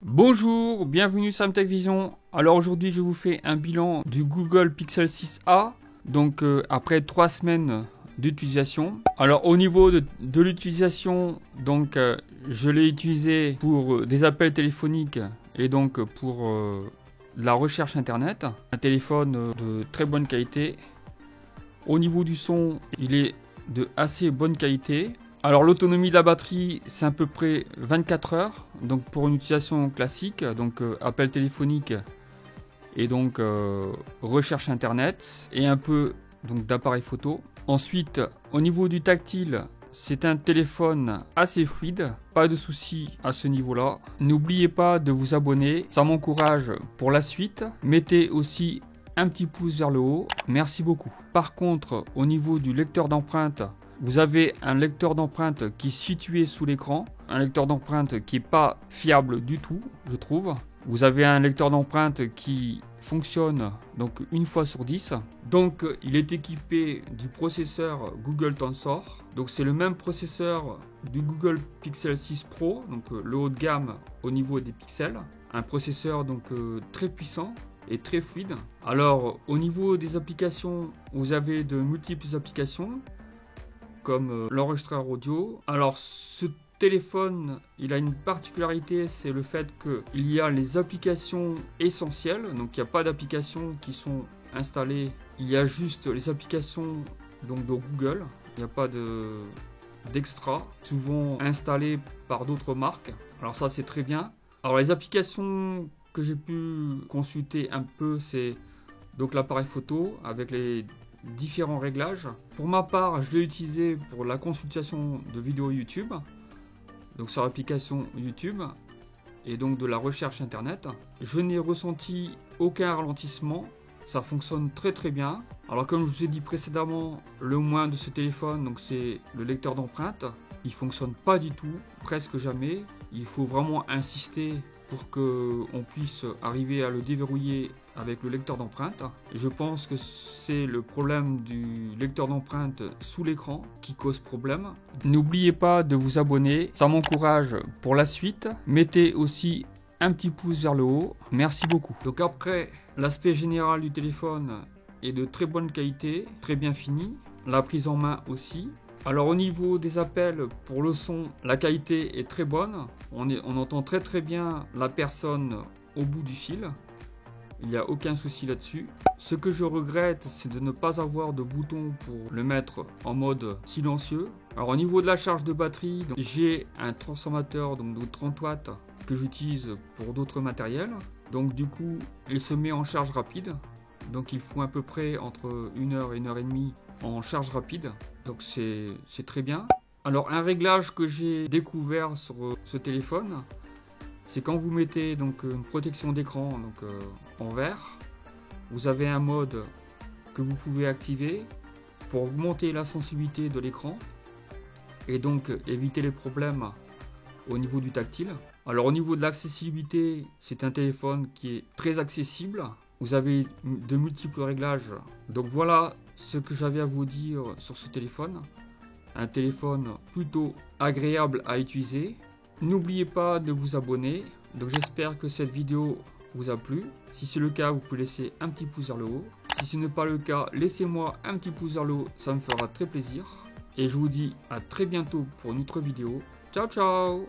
Bonjour, bienvenue sur MTech Vision. Alors aujourd'hui je vous fais un bilan du Google Pixel 6a, donc après 3 semaines d'utilisation. Alors au niveau de l'utilisation, donc je l'ai utilisé pour des appels téléphoniques et donc pour la recherche internet. Un téléphone de très bonne qualité. Au niveau du son, il est de assez bonne qualité. Alors l'autonomie de la batterie, c'est à peu près 24 heures, donc pour une utilisation classique, donc appel téléphonique et donc recherche internet et un peu donc d'appareil photo. Ensuite, au niveau du tactile, c'est un téléphone assez fluide, pas de soucis à ce niveau-là. N'oubliez pas de vous abonner, ça m'encourage pour la suite. Mettez aussi un petit pouce vers le haut, merci beaucoup. Par contre, au niveau du lecteur d'empreintes, vous avez un lecteur d'empreintes qui est situé sous l'écran, un lecteur d'empreintes qui n'est pas fiable du tout, je trouve. Vous avez un lecteur d'empreintes qui fonctionne donc une fois sur 10. Donc il est équipé du processeur Google Tensor. Donc c'est le même processeur du Google Pixel 6 Pro, donc le haut de gamme au niveau des pixels. Un processeur donc très puissant et très fluide. Alors au niveau des applications, vous avez de multiples applications comme l'enregistreur audio. Alors ce téléphone, il a une particularité, c'est le fait qu'il y a les applications essentielles, donc il n'y a pas d'applications qui sont installées, il y a juste les applications donc de Google, il n'y a pas d'extra, souvent installées par d'autres marques. Alors ça c'est très bien. Alors les applications que j'ai pu consulter un peu, c'est donc l'appareil photo avec les différents réglages. Pour ma part, je l'ai utilisé pour la consultation de vidéos YouTube, donc sur l'application YouTube, et donc de la recherche internet. Je n'ai ressenti aucun ralentissement, ça fonctionne très très bien. Alors comme je vous ai dit précédemment, le moins de ce téléphone, donc c'est le lecteur d'empreintes. Il fonctionne pas du tout, presque jamais. Il faut vraiment insister pour qu'on puisse arriver à le déverrouiller avec le lecteur d'empreintes. Je pense que c'est le problème du lecteur d'empreintes sous l'écran qui cause problème. N'oubliez pas de vous abonner, ça m'encourage pour la suite. Mettez aussi un petit pouce vers le haut, merci beaucoup. Donc après, l'aspect général du téléphone est de très bonne qualité, très bien fini. La prise en main aussi. Alors au niveau des appels, pour le son, la qualité est très bonne. On entend très très bien la personne au bout du fil. Il n'y a aucun souci là-dessus. Ce que je regrette, c'est de ne pas avoir de bouton pour le mettre en mode silencieux. Alors au niveau de la charge de batterie, j'ai un transformateur donc de 30 watts que j'utilise pour d'autres matériels. Donc du coup, il se met en charge rapide. Donc il faut à peu près entre 1 heure et 1 heure et demie en charge rapide. Donc c'est très bien. Alors un réglage que j'ai découvert sur ce téléphone, c'est quand vous mettez donc une protection d'écran donc en vert, vous avez un mode que vous pouvez activer pour augmenter la sensibilité de l'écran et donc éviter les problèmes au niveau du tactile. Alors au niveau de l'accessibilité, c'est un téléphone qui est très accessible. Vous avez de multiples réglages. Donc voilà ce que j'avais à vous dire sur ce téléphone. Un téléphone plutôt agréable à utiliser. N'oubliez pas de vous abonner. Donc j'espère que cette vidéo vous a plu. Si c'est le cas, vous pouvez laisser un petit pouce vers le haut. Si ce n'est pas le cas, laissez-moi un petit pouce vers le haut, ça me fera très plaisir. Et je vous dis à très bientôt pour une autre vidéo. Ciao ciao!